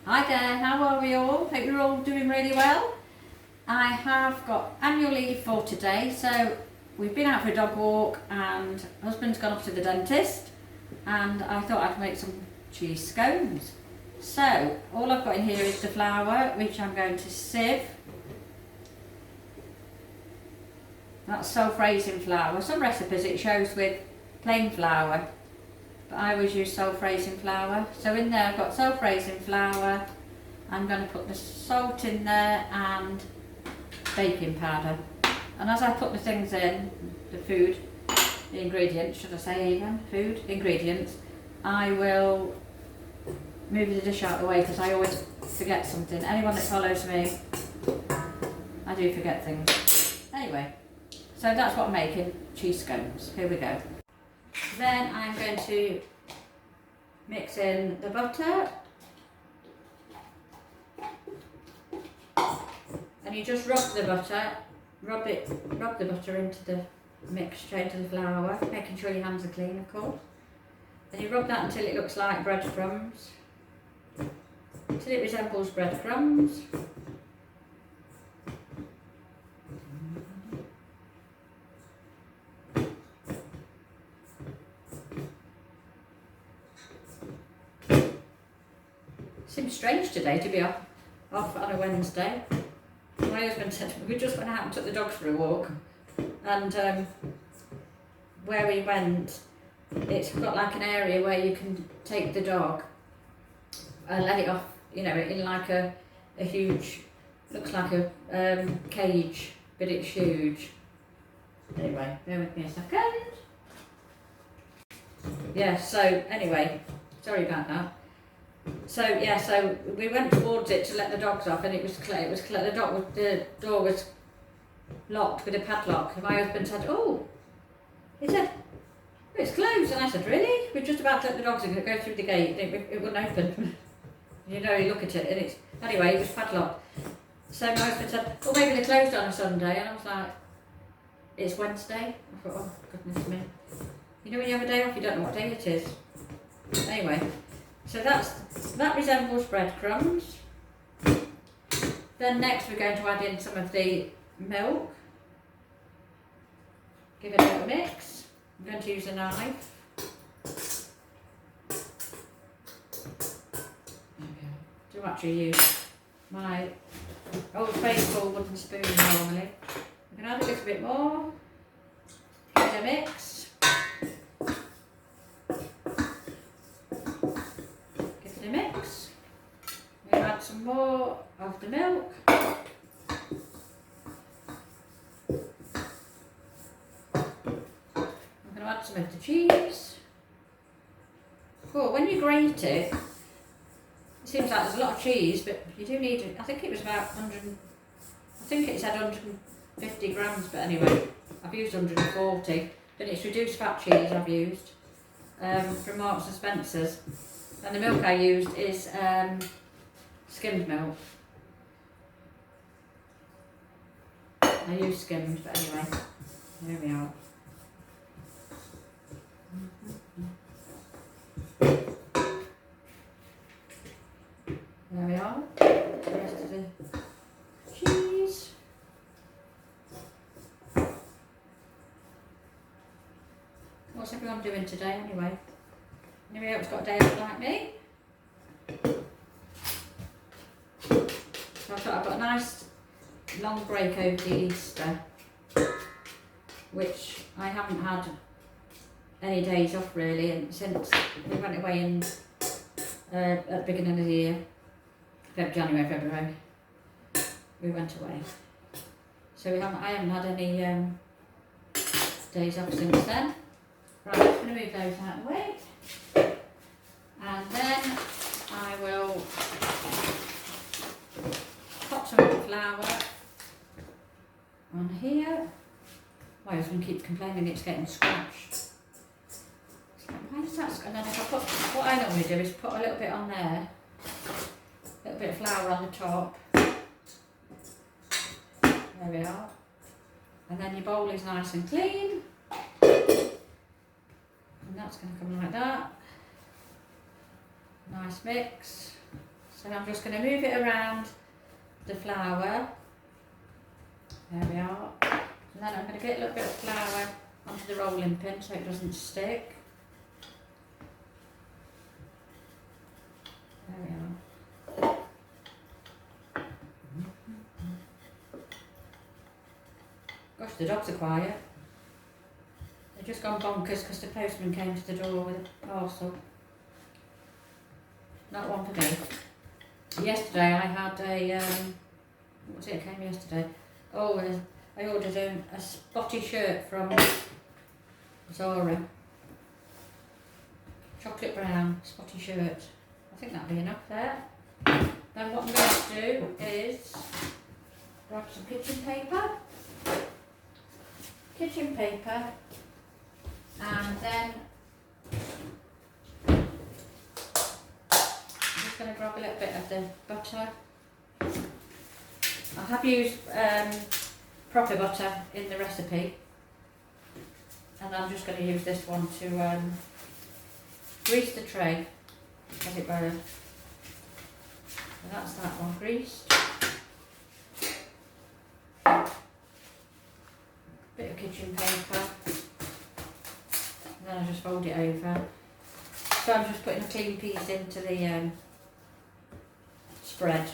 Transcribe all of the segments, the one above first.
Hi there, how are we all? Hope you're all doing really well. I have got annual leave for today, so we've been out for a dog walk and husband's gone off to the dentist and I thought I'd make some cheese scones. So all I've got in here is the flour, which I'm going to sieve. That's self-raising flour. Some recipes it shows with plain flour, but I always use self-raising flour. So in there I've got self-raising flour. I'm going to put the salt in there and baking powder. And as I put the things in, the ingredients, should I say even, food, ingredients, I will move the dish out of the way because I always forget something. Anyone that follows me, I do forget things. Anyway, so that's what I'm making, cheese scones. Here we go. Then I'm going to mix in the butter. And you just rub the butter, rub the butter into the mixture, into the flour, making sure your hands are clean, of course. Then you rub that until it looks like breadcrumbs, until it resembles breadcrumbs. Seems strange today to be off on a Wednesday. My husband said we just went out and took the dogs for a walk, and where we went, it's got like an area where you can take the dog and let it off, you know, in like a huge, looks like a cage, but it's huge. Anyway, bear with me a second. Yeah, so anyway, sorry about that. So yeah, so we went towards it to let the dogs off, and the door was locked with a padlock. And my husband said, "Oh," he said, "it's closed." And I said, "Really? We're just about to let the dogs in, go through the gate. It wouldn't open." You know, you look at it, and it's anyway, it was padlocked. So my husband said, "Oh, maybe they're closed on a Sunday," and I was like, "It's Wednesday." I thought, "Oh goodness me!" You know, when you have a day off, you don't know what day it is. Anyway. So that resembles breadcrumbs. Then next we're going to add in some of the milk. Give it a little mix. I'm going to use a knife. Do actually use my old faithful wooden spoon normally. I'm going to add a little bit more. Give it a mix. Some more of the milk. I'm going to add some of the cheese. Cool. When you grate it, it seems like there's a lot of cheese, but you do need, I think it was about 100, I think it said 150 grams, but anyway, I've used 140, but it's reduced fat cheese I've used from Marks and Spencer's, and the milk I used is skimmed milk. I use skimmed, but anyway, there we are. There we are. The rest of the cheese. What's everyone doing today anyway? Anybody else got a day off like me? So I thought I've got a nice long break over the Easter, which I haven't had any days off really, and since we went away in at the beginning of the year, January, February, we went away. So I haven't had any days off since then. Right, I'm just going to move those out of the way, and then I will pop some of the flour on here. My husband keeps complaining it's getting scratched. Why does that? And then if I put, what I normally do is put a little bit on there, a little bit of flour on the top. There we are. And then your bowl is nice and clean. And that's going to come like that. Nice mix. So I'm just going to move it around the flour. There we are. And then I'm going to get a little bit of flour onto the rolling pin so it doesn't stick. There we are. Gosh, the dogs are quiet. They've just gone bonkers because the postman came to the door with a parcel. Not one for me. Yesterday I had a, what was it came yesterday? Oh, I ordered a spotty shirt from Zara. Chocolate brown spotty shirt. I think that'll be enough there. Then what I'm going to do is grab some kitchen paper. And then I'm just going to grab a little bit of the butter. I have used proper butter in the recipe, and I'm just going to use this one to grease the tray, as it were. So that's that one greased. Bit of kitchen paper, and then I just fold it over. So I'm just putting a clean piece into the spread.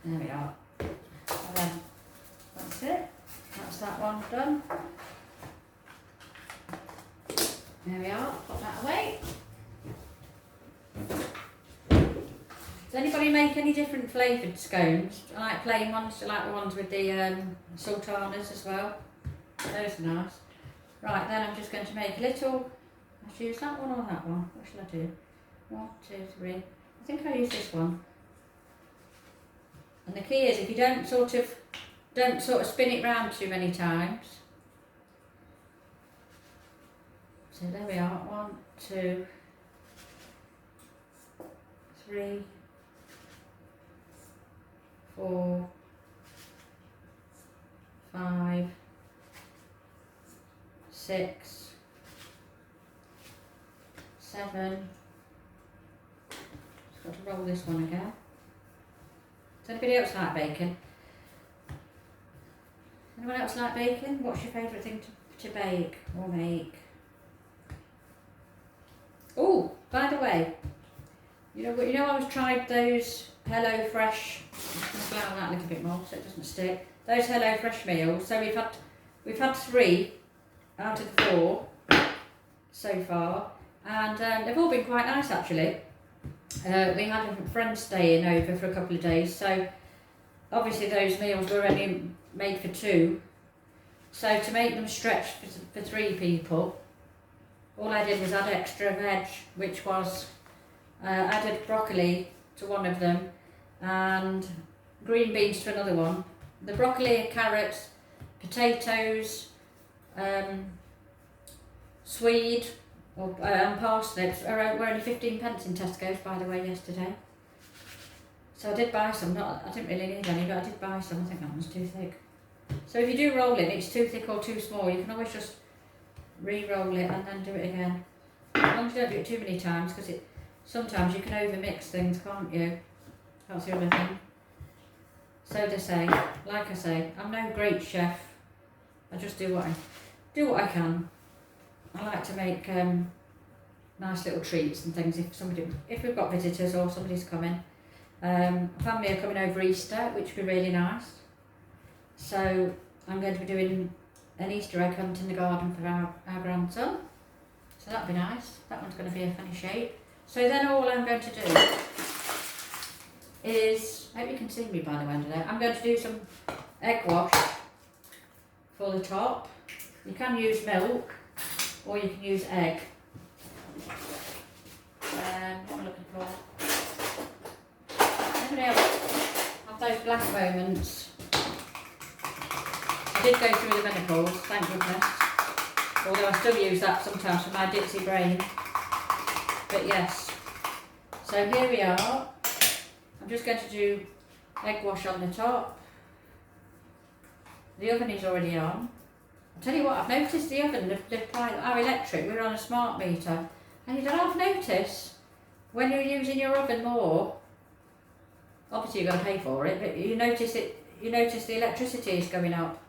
There we are. And then that's it. That's that one done. There we are. Put that away. Does anybody make any different flavoured scones? I like plain ones. I like the ones with the sultanas as well. Those are nice. Right, then I'm just going to make a little. I should use that one or that one. What shall I do? 1, 2, 3. I think I use this one. And the key is if you don't sort of spin it round too many times. So there we are. 1, 2, 3, 4, 5, 6, 7. Just got to roll this one again. Does anybody else like bacon? Anyone else like bacon? What's your favourite thing to bake or make? Oh, by the way, you know I was tried those Hello Fresh. I'm just going to flour that a little bit more so it doesn't stick. Those Hello Fresh meals. So we've had 3 out of the 4 so far, and they've all been quite nice actually. We had a friend staying over for a couple of days, so obviously those meals were only made for 2. So to make them stretch for 3 people, all I did was add extra veg, which was added broccoli to one of them and green beans to another one. The broccoli, carrots, potatoes, swede and parsnips were only 15 pence in Tesco's, by the way, yesterday. So I did buy some. I didn't really need any, but I did buy some. I think that one's too thick. So if you do roll it, it's too thick or too small, you can always just re-roll it and then do it again. As long as you don't do it too many times, because sometimes you can over-mix things, can't you? That's the other thing. So to say, like I say, I'm no great chef. I just do what I can. I like to make nice little treats and things if we've got visitors or somebody's coming. Family are coming over Easter, which would be really nice. So I'm going to be doing an Easter egg hunt in the garden for our grandson. So that'll be nice. That one's going to be a funny shape. So then all I'm going to do is, I hope you can see me by the way today, I'm going to do some egg wash for the top. You can use milk or you can use egg. What am I looking for? Anybody else have those black moments? I did go through the menopause, thank goodness. Although I still use that sometimes for my ditzy brain. But yes. So here we are. I'm just going to do egg wash on the top. The oven is already on. I'll tell you what, I've noticed the oven, our electric, we're on a smart meter. And you don't have notice when you're using your oven more, obviously you're going to pay for it, but you notice the electricity is going up.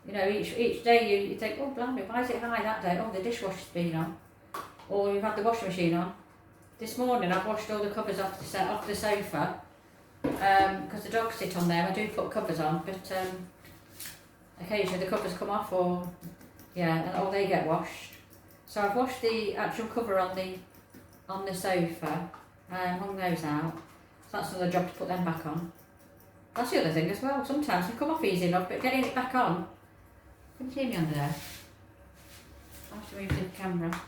You know, each day you think, oh blimey, why is it high that day? Oh, the dishwasher's been on. Or you've had the washing machine on. This morning I've washed all the covers off the sofa, because the dogs sit on there. I do put covers on, but occasionally the covers come off, or they get washed. So I've washed the actual cover on the sofa, hung those out. So that's another job to put them back on. That's the other thing as well. Sometimes they come off easy enough, but getting it back on. Can you see me under there? I have to move the camera.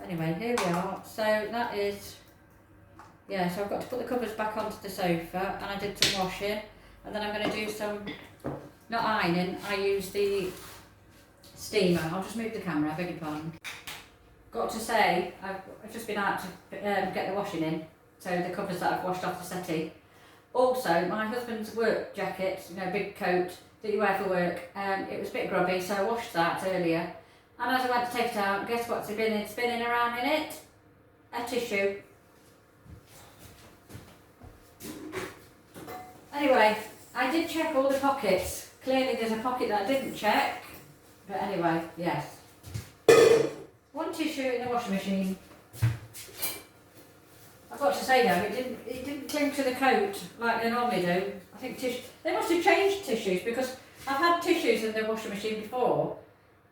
Anyway, here we are. So that is, so I've got to put the covers back onto the sofa, and I did some washing, and then I'm going to do some, not ironing, I use the steamer. I'll just move the camera, I beg your pardon. Got to say, I've just been out to get the washing in, so the covers that I've washed off the settee. Also, my husband's work jacket, big coat that you wear for work, it was a bit grubby, so I washed that earlier. And as I went to take it out, guess what's been spinning around in it? A tissue. Anyway, I did check all the pockets. Clearly there's a pocket that I didn't check. But anyway, yes. One tissue in the washing machine. I've got to say though, it didn't cling to the coat like they normally do. I think they must have changed tissues, because I've had tissues in the washing machine before,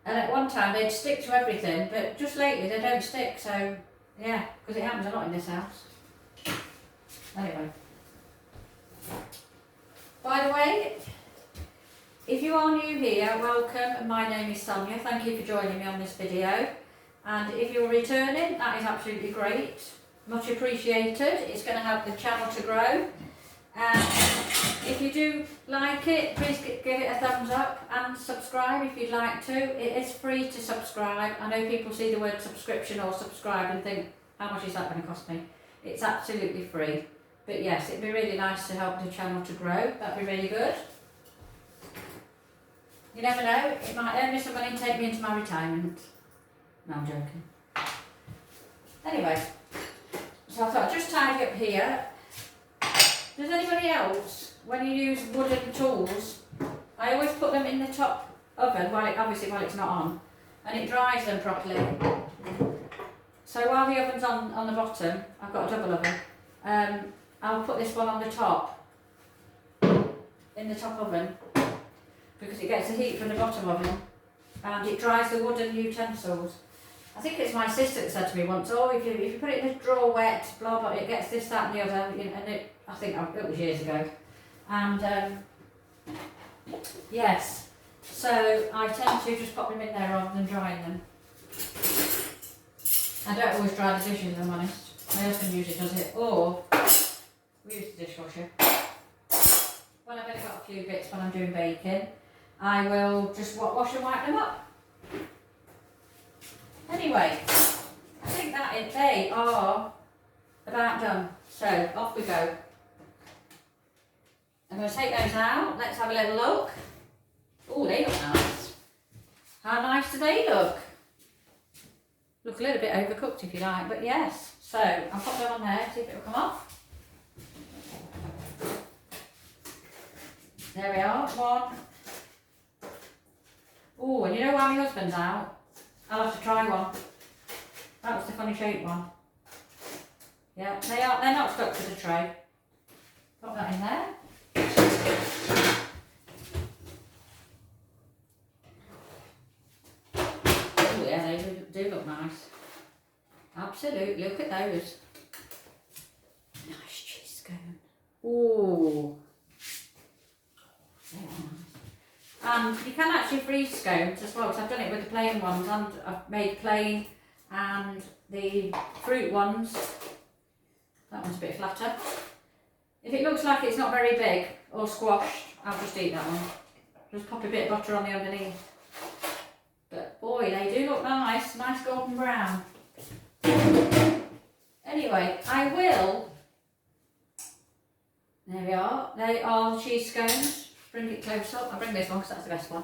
and at one time they'd stick to everything, but just lately they don't stick, so yeah, because it happens a lot in this house. Anyway. By the way, if you are new here, welcome. My name is Sonia. Thank you for joining me on this video. And if you're returning, that is absolutely great. Much appreciated. It's going to help the channel to grow. And if you do like it, please give it a thumbs up and subscribe if you'd like to. It is free to subscribe. I know people see the word subscription or subscribe and think, how much is that going to cost me? It's absolutely free. But yes, it'd be really nice to help the channel to grow. That'd be really good. You never know, it might earn me some money and take me into my retirement. No, I'm joking. Anyway, so I thought I'd just tidy up here. Does anybody else, when you use wooden tools, I always put them in the top oven, obviously while it's not on, and it dries them properly. So while the oven's on the bottom, I've got a double oven, I'll put this one on the top, in the top oven, because it gets the heat from the bottom oven, and it dries the wooden utensils. I think it's my sister that said to me once, oh, if you put it in a drawer wet, blah blah, it gets this, that and the other, and I think it was years ago. And yes, so I tend to just pop them in there rather than drying them. I don't always dry the dishes, if I'm honest. My husband usually does it, or we use the dishwasher. When I've only got a few bits when I'm doing baking, I will just wash and wipe them up. Anyway, I think they are about done. So off we go. I'm going to take those out. Let's have a little look. Oh, they look nice. How nice do they look? Look a little bit overcooked if you like, but yes. So I'll pop them on there, see if it will come off. There we are, one. Oh, and you know while my husband's out, I'll have to try one. That was the funny shaped one. Yeah, they're not stuck to the tray. Pop that in there. Oh yeah, they do look nice. Absolutely, look at those. Nice cheese scone. Oh. And you can actually freeze scones as well, because I've done it with the plain ones, and I've made plain and the fruit ones. That one's a bit flatter. If it looks like it's not very big or squashed, I'll just eat that one. Just pop a bit of butter on the underneath. But boy, they do look nice, nice golden brown. Anyway, I will, there we are, they are the cheese scones. Bring it close up. I'll bring this one because that's the best one.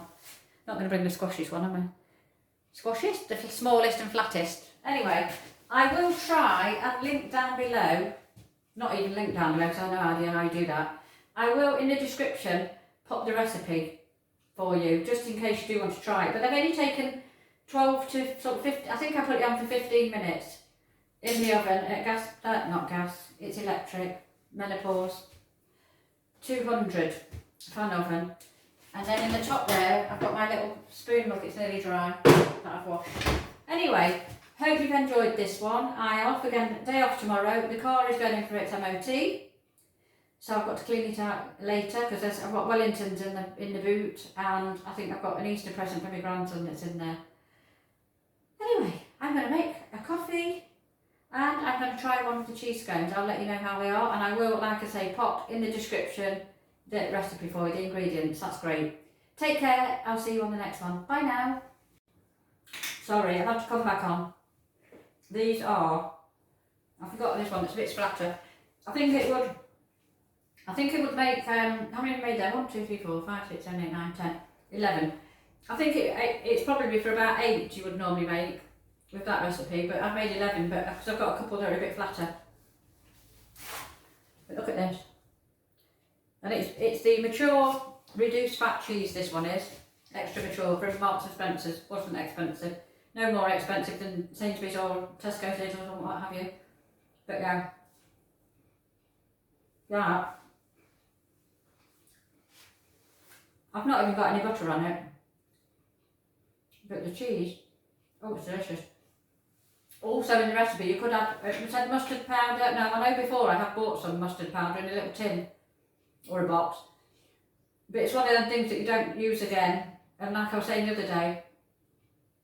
Not going to bring the squashiest one, am I? Squashiest? The smallest and flattest. Anyway, I will try and link down below, not even link down below because I have no idea how you do that. I will in the description put the recipe for you, just in case you do want to try it. But they've only taken 12 to sort of 50, I think I put it on for 15 minutes in the oven at gas, not gas, it's electric, menopause, 200 fan oven. And then in the top there, I've got my little spoon mug, it's nearly dry, that I've washed. Anyway, hope you've enjoyed this one. I'm off again, day off tomorrow. The car is going in for its MOT. So I've got to clean it out later because I've got Wellingtons in the boot, and I think I've got an Easter present for my grandson that's in there. Anyway, I'm going to make a coffee and I'm going to try one of the cheese scones. I'll let you know how they are, and I will, like I say, pop in the description the recipe for you, the ingredients. That's great. Take care. I'll see you on the next one. Bye now. Sorry, I have to come back on. These are, I forgot this one, it's a bit splatter. I think it would make, how many have I made there? 1, 2, 3, 4, 5, 6, 7, 8, 9, 10, 11. I think it's probably for about 8 you would normally make with that recipe, but I've made 11 because I've got a couple that are a bit flatter. But look at this. And it's the mature, reduced fat cheese, this one is. Extra mature from Marks and Spencer's. Wasn't expensive. No more expensive than Sainsbury's or Tesco's Lidl or what have you. But yeah. Yeah. I've not even got any butter on it. But the cheese, oh, it's delicious. Also in the recipe you could add, it said mustard powder. Now I know before I have bought some mustard powder in a little tin or a box. But it's one of them things that you don't use again. And like I was saying the other day,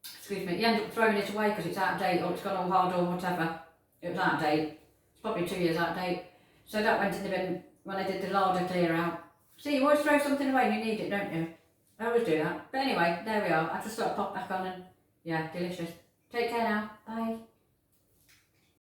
excuse me, you end up throwing it away because it's out of date or it's gone all hard or whatever. It was out of date. It's probably 2 years out of date. So that went in the bin when I did the larder clear out. See, you always throw something away when you need it, don't you? I always do that. But anyway, there we are. I just sort of pop back on and yeah, delicious. Take care now. Bye.